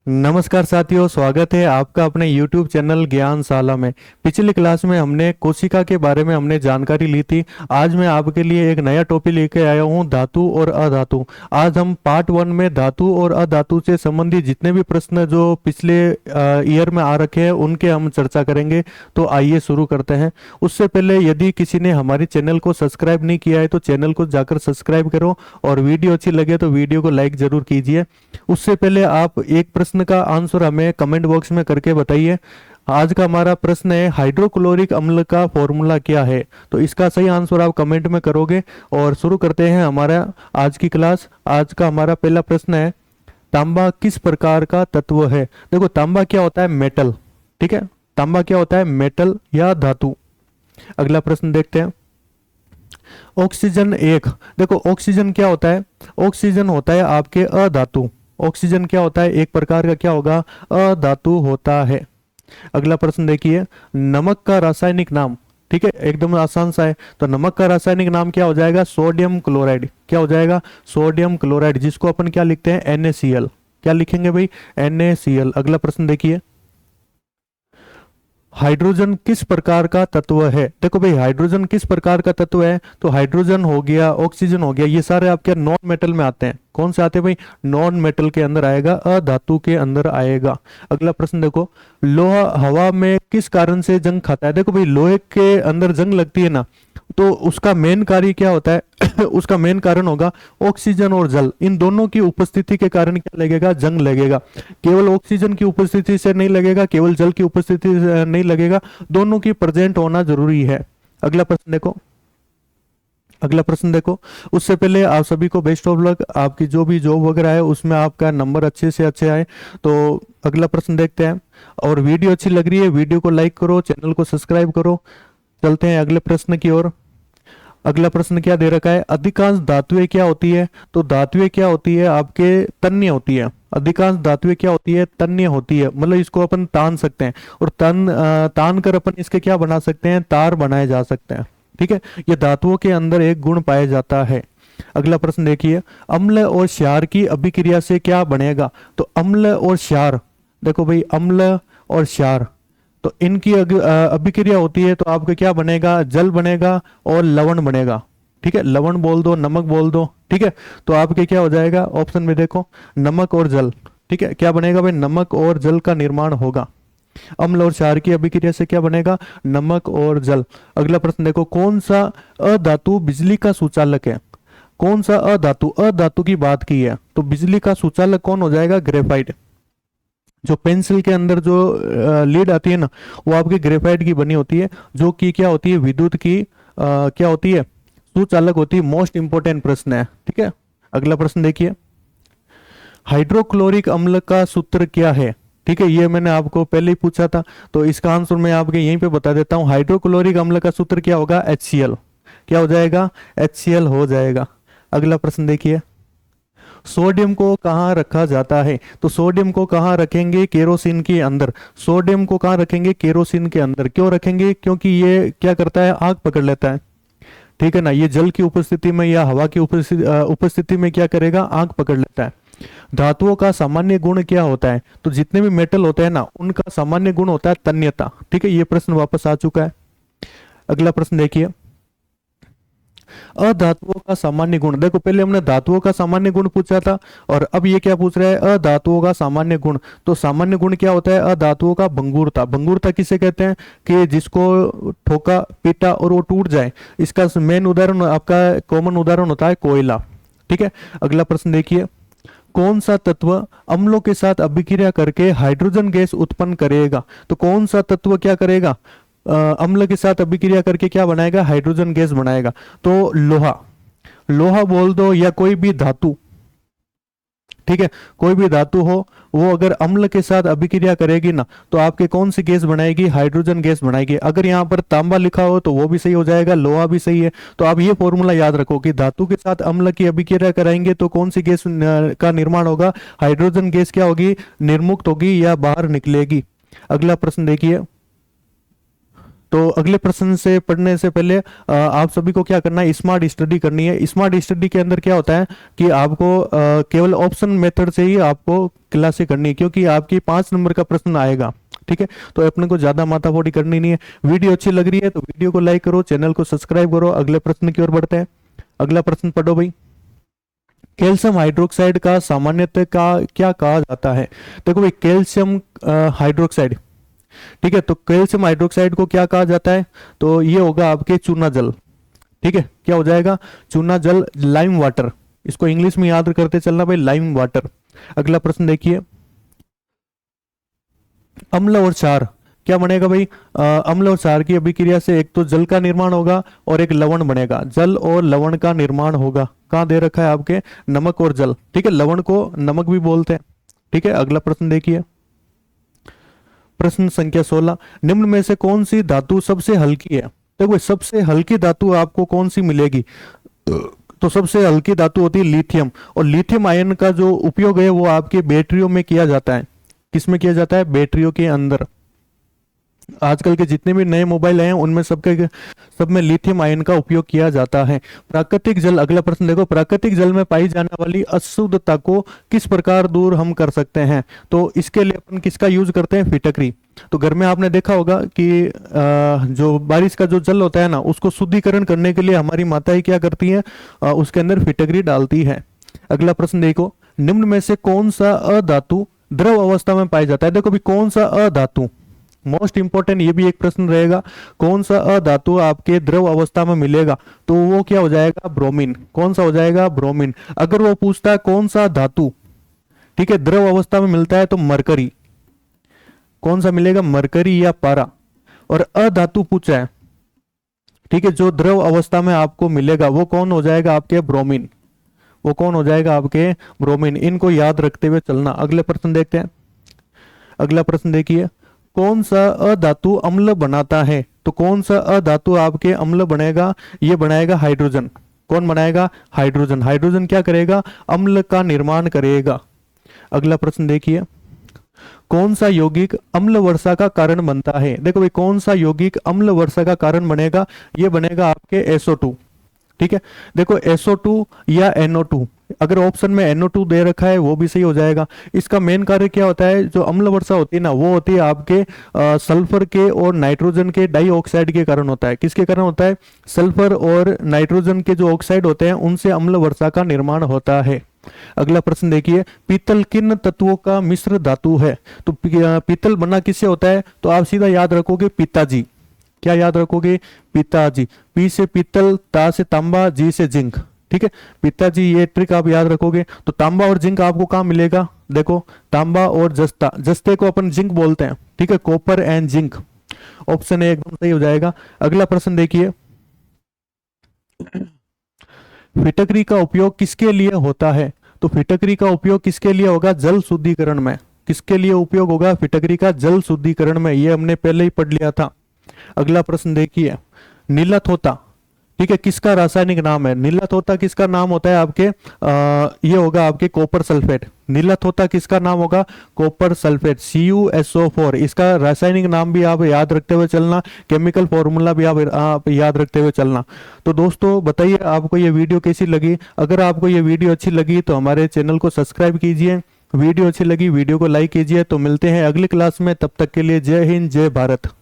नमस्कार साथियों, स्वागत है आपका अपने YouTube चैनल ज्ञानशाला में। पिछली क्लास में हमने कोशिका के बारे में हमने जानकारी ली थी। आज मैं आपके लिए एक नया टॉपिक लेके आया हूँ, धातु और अधातु। आज हम पार्ट 1 में धातु और अधातु से संबंधित जितने भी प्रश्न जो पिछले ईयर में आ रखे हैं उनके हम चर्चा करेंगे। तो आइए शुरू करते हैं। उससे पहले यदि किसी ने हमारे चैनल को सब्सक्राइब नहीं किया है तो चैनल को जाकर सब्सक्राइब करो, और वीडियो अच्छी लगे तो वीडियो को लाइक जरूर कीजिए। उससे पहले आप एक प्रश्न का आंसर हमें कमेंट बॉक्स में करके बताइए। आज का हमारा प्रश्न है, हाइड्रोक्लोरिक अम्ल का फॉर्मूला क्या है? तो इसका सही आंसर आप कमेंट में करोगे। और शुरू करते हैं हमारा आज की क्लास। आज का हमारा पहला प्रश्न है, तांबा किस प्रकार का तत्व है? देखो, तांबा क्या होता है? मेटल। ठीक है, तांबा क्या होता है? मेटल या धातु। अगला प्रश्न देखते हैं। ऑक्सीजन एक, देखो ऑक्सीजन क्या होता है? ऑक्सीजन होता है आपके अधातु। ऑक्सीजन क्या होता है? एक प्रकार का क्या होगा? अधातु होता है। अगला प्रश्न देखिए, नमक का रासायनिक नाम। ठीक है, एकदम आसान सा है। तो नमक का रासायनिक नाम क्या हो जाएगा? Sodium chloride. क्या हो जाएगा? सोडियम क्लोराइड, जिसको अपन क्या लिखते हैं? NaCl। क्या लिखेंगे भाई? NaCl। अगला प्रश्न देखिए, हाइड्रोजन किस प्रकार का तत्व है? देखो भाई, हाइड्रोजन किस प्रकार का तत्व है? तो हाइड्रोजन हो गया, ऑक्सीजन हो गया, ये सारे आपके नॉन मेटल में आते हैं। कौन से आते हैं भाई? नॉन मेटल के अंदर आएगा, अधातु के अंदर आएगा। अगला प्रश्न देखो, लोहा हवा में किस कारण से जंग खाता है? देखो भाई, लोहे के अंदर जंग लगती है ना, तो उसका मेन कार्य क्या होता है? उसका मेन कारण होगा ऑक्सीजन और जल, इन दोनों की उपस्थिति के कारण क्या लगेगा? जंग लगेगा। केवल ऑक्सीजन की उपस्थिति से नहीं लगेगा, केवल जल की उपस्थिति से नहीं लगेगा, दोनों की प्रेजेंट होना जरूरी है। अगला प्रश्न देखो। अगला प्रश्न देखो, उससे पहले आप सभी को बेस्ट ऑफ लक। आपकी जो भी जॉब वगैरह है उसमें आपका नंबर अच्छे से अच्छे आए। तो अगला प्रश्न देखते हैं। और वीडियो अच्छी लग रही है, वीडियो को लाइक करो, चैनल को सब्सक्राइब करो। चलते हैं अगले प्रश्न की ओर। अगला प्रश्न क्या दे रखा है? अधिकांश धातुएं क्या होती है? तो धातुएं क्या होती है? आपके तन्य होती है। अधिकांश धातुएं क्या होती है? तन्य होती है। मतलब इसको अपन तान सकते हैं, और तान कर अपन इसके क्या बना सकते हैं? तार बनाए जा सकते हैं। ठीक है, ये धातुओं के अंदर एक गुण पाया जाता है। अगला प्रश्न देखिए, अम्ल और क्षार की अभिक्रिया से क्या बनेगा? तो अम्ल और क्षार, देखो भाई, अम्ल और क्षार, तो इनकी अभिक्रिया होती है तो आपका क्या बनेगा? जल बनेगा और लवण बनेगा। ठीक है, लवण बोल दो, नमक बोल दो। ठीक है, तो आपके क्या हो जाएगा? ऑप्शन में देखो, नमक और जल। ठीक है, क्या बनेगा भाई? नमक और जल का निर्माण होगा। अम्ल और क्षार की अभिक्रिया से क्या बनेगा? नमक और जल। अगला प्रश्न देखो, कौन सा अधातु बिजली का सुचालक है? कौन सा अधातु? अधातु की बात की है तो बिजली का सुचालक कौन हो जाएगा? ग्रेफाइट। जो पेंसिल के अंदर जो लीड आती है ना, वो आपकी ग्रेफाइट की बनी होती है, जो कि क्या होती है? विद्युत की क्या होती है? सुचालक होती है। मोस्ट इंपोर्टेंट प्रश्न है। ठीक है, अगला प्रश्न देखिए, हाइड्रोक्लोरिक अम्ल का सूत्र क्या है? ठीक है, ये मैंने आपको पहले ही पूछा था, तो इसका आंसर मैं आपके यहीं पे बता देता हूं। हाइड्रोक्लोरिक अम्ल का सूत्र क्या होगा? HCl। क्या हो जाएगा? HCl हो जाएगा। अगला प्रश्न देखिए, सोडियम को कहाँ रखा जाता है? तो सोडियम को कहाँ रखेंगे? केरोसिन के अंदर। सोडियम को कहाँ रखेंगे? केरोसिन के अंदर। क्यों रखेंगे? क्योंकि ये क्या करता है? आग पकड़ लेता है। ठीक है ना, ये जल की उपस्थिति में या हवा की उपस्थिति में क्या करेगा? आग पकड़ लेता है। धातुओं का सामान्य गुण क्या होता है? तो जितने भी मेटल होते हैं ना, उनका सामान्य गुण होता है तन्यता। ठीक है, ये प्रश्न वापस आ चुका है। अगला प्रश्न देखिए, अधातुओं का सामान्य गुण। देखो, पहले हमने धातुओं का सामान्य गुण पूछा था, और अब ये क्या पूछ रहा है? अधातुओं का सामान्य गुण। तो सामान्य गुण क्या होता है? अधातुओं का भंगुरता। भंगुरता किसे कहते हैं? कि जिसको ठोका, पीटा और वो टूट जाए। इसका मेन उदाहरण, आपका कॉमन उदाहरण होता है कोयला। ठीक है, अगला प्रश्न देखिए, कौन सा तत्व अम्लों के साथ अभिक्रिया करके हाइड्रोजन गैस उत्पन्न करेगा? तो कौन सा तत्व क्या करेगा? अम्ल के साथ अभिक्रिया करके क्या बनाएगा? हाइड्रोजन गैस बनाएगा। तो लोहा। लोहा बोल दो, या कोई भी धातु। ठीक है, कोई भी धातु हो, वो अगर अम्ल के साथ अभिक्रिया करेगी ना, तो आपके कौन सी गैस बनाएगी? हाइड्रोजन गैस बनाएगी। अगर यहाँ पर तांबा लिखा हो तो वो भी सही हो जाएगा, लोहा भी सही है। तो आप ये फॉर्मूला याद रखो कि धातु के साथ अम्ल की अभिक्रिया कराएंगे तो कौन सी गैस का निर्माण होगा? हाइड्रोजन गैस क्या होगी? निर्मुक्त होगी या बाहर निकलेगी। अगला प्रश्न देखिए, तो अगले प्रश्न से पढ़ने से पहले आप सभी को क्या करना है, स्मार्ट स्टडी करनी है। स्मार्ट स्टडी के अंदर क्या होता है कि आपको केवल ऑप्शन मेथड से ही आपको क्लासें करनी है, क्योंकि आपकी 5 नंबर का प्रश्न आएगा। ठीक है, तो अपने को ज्यादा माथाफोड़ी करनी नहीं है। वीडियो अच्छी लग रही है तो वीडियो को लाइक करो, चैनल को सब्सक्राइब करो। अगले प्रश्न की ओर बढ़ते हैं। अगला प्रश्न पढ़ो भाई। कैल्शियम हाइड्रोक्साइड का सामान्यतः का क्या कहा जाता है? देखो भाई, कैल्शियम हाइड्रोक्साइड, ठीक है, तो कैल्शियम हाइड्रोक्साइड को क्या कहा जाता है? तो ये होगा आपके चूना जल। ठीक है, क्या हो जाएगा? चूना जल, लाइम वाटर। इसको इंग्लिश में याद करते चलना भाई, लाइम वाटर। अगला प्रश्न देखिए, अम्ल और क्षार क्या बनेगा भाई? अम्ल और क्षार की अभिक्रिया से एक तो जल का निर्माण होगा और एक लवण बनेगा। जल और लवण का निर्माण होगा। कहां दे रखा है आपके? नमक और जल। ठीक है, लवण को नमक भी बोलते हैं। ठीक है, अगला प्रश्न देखिए, प्रश्न संख्या 16, निम्न में से कौन सी धातु सबसे हल्की है? देखो, सबसे हल्की धातु आपको कौन सी मिलेगी? तो सबसे हल्की धातु होती है लिथियम। और लिथियम आयन का जो उपयोग है वो आपके बैटरियों में किया जाता है। किसमें किया जाता है? बैटरियों के अंदर। आजकल के जितने भी नए मोबाइल हैं उनमें सब में लिथियम आयन का उपयोग किया जाता है। प्राकृतिक जल, अगला प्रश्न देखो, प्राकृतिक जल में पाई जाने वाली अशुद्धता को किस प्रकार दूर हम कर सकते हैं? तो इसके लिए अपन किसका यूज करते हैं? फिटकरी। तो घर में आपने देखा होगा कि जो बारिश का जो जल होता है ना, उसको शुद्धिकरण करने के लिए हमारी माताएं क्या करती हैं? उसके अंदर फिटकरी डालती है। अगला प्रश्न देखो, निम्न में से कौन सा अधातु द्रव अवस्था में पाया जाता है? देखो भी, कौन सा अधातु, मोस्ट इंपॉर्टेंट ये भी एक प्रश्न रहेगा, कौन सा अधातु आपके द्रव अवस्था में मिलेगा? तो वो क्या हो जाएगा? ब्रोमीन। कौन सा हो जाएगा? ब्रोमीन। अगर वो पूछता है कौन सा धातु, ठीक है, द्रव अवस्था में मिलता है, तो मरकरी। कौन सा मिलेगा? मरकरी या पारा। और अधातु पूछा है, ठीक है, जो द्रव अवस्था में आपको मिलेगा वो कौन हो जाएगा? आपके ब्रोमीन। वो कौन हो जाएगा? आपके ब्रोमीन। इनको याद रखते हुए चलना। अगले प्रश्न देखते हैं। अगला प्रश्न देखिए, कौन सा अधातु अम्ल बनाता है? तो कौन सा अधातु आपके अम्ल बनेगा? ये बनाएगा हाइड्रोजन। कौन बनाएगा? हाइड्रोजन। हाइड्रोजन क्या करेगा? अम्ल का निर्माण करेगा। अगला प्रश्न देखिए, कौन सा यौगिक अम्ल वर्षा का कारण बनता है? देखो भाई, कौन सा यौगिक अम्ल वर्षा का कारण बनेगा? ये बनेगा आपके SO2। ठीक है, देखो SO2 या NO2, अगर ऑप्शन में NO2 दे रखा है वो भी सही हो जाएगा। इसका मेन कार्य क्या होता है? जो अम्ल वर्षा होती है ना, वो होती है आपके सल्फर के और नाइट्रोजन के डाइऑक्साइड के कारण होता है। किसके कारण होता है? सल्फर और नाइट्रोजन के जो ऑक्साइड होते हैं उनसे अम्ल वर्षा का निर्माण होता है। अगला प्रश्न देखिए, पीतल किन तत्वों का मिश्र धातु है? तो पीतल बना किससे होता है? तो आप सीधा याद रखोगे पिताजी। क्या याद रखोगे? पिताजी। पी से पीतल, ता से तांबा, जी से जिंक। ठीक है, पिताजी, ये ट्रिक आप याद रखोगे। तो तांबा और जिंक आपको कहां मिलेगा? देखो, तांबा और जस्ता, जस्ते को अपन जिंक बोलते हैं। ठीक है, copper and zinc. Option A एकदम सही हो जाएगा। अगला प्रश्न देखिए, फिटकरी का उपयोग किसके लिए होता है? तो फिटकरी का उपयोग किसके लिए होगा? जल शुद्धिकरण में। किसके लिए उपयोग होगा फिटकरी का? जल शुद्धिकरण में। ये हमने पहले ही पढ़ लिया था। अगला प्रश्न देखिए, नीला थोता, ठीक है, किसका रासायनिक नाम है? नीला थोता किसका नाम होता है आपके? ये होगा आपके कॉपर सल्फेट। नीला थोता किसका नाम होगा? Copper sulphate, CuSO4। इसका रासायनिक नाम भी आप याद रखते हुए चलना, केमिकल फॉर्मूला भी आप याद रखते हुए चलना। तो दोस्तों बताइए आपको ये वीडियो कैसी लगी? अगर आपको ये वीडियो अच्छी लगी तो हमारे चैनल को सब्सक्राइब कीजिए। वीडियो अच्छी लगी वीडियो को लाइक कीजिए। तो मिलते हैं अगली क्लास में, तब तक के लिए जय हिंद, जय भारत।